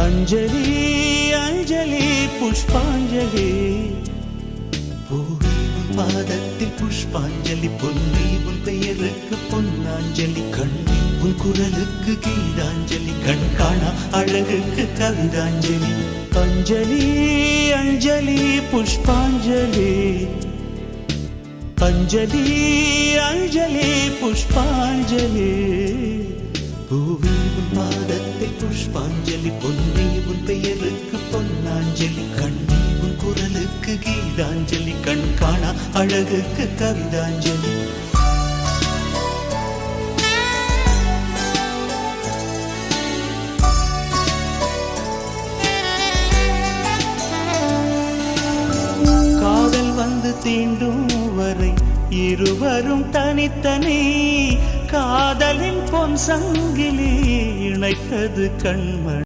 அஞ்சலி அஞ்சலி புஷ்பாஞ்சலி. பூவே உன் பாதத்தில் புஷ்பாஞ்சலி, பொன்னி உன் பெயருக்கு பொன்னாஞ்சலி, கண்ணி உன் குரலுக்கு கீதாஞ்சலி, கண் காணா அழகுக்கு கவிதாஞ்சலி. அஞ்சலி அஞ்சலி புஷ்பாஞ்சலி, அஞ்சலி அஞ்சலி புஷ்பாஞ்சலி. பூவே உன் பாதத்தில் புஷ்பாஞ்சலி, பொன்னி உன் பெயருக்கு பொன்னாஞ்சலி, கண்ணி உன் குரலுக்கு கீதாஞ்சலி, கண் காணா அழகுக்கு கவிதாஞ்சலி. காதல் வந்து தீண்டும் வரை இருவரும் தனித்தனி, காதலின் பொன் சங்கிலி இணைத்தது கண்மணி.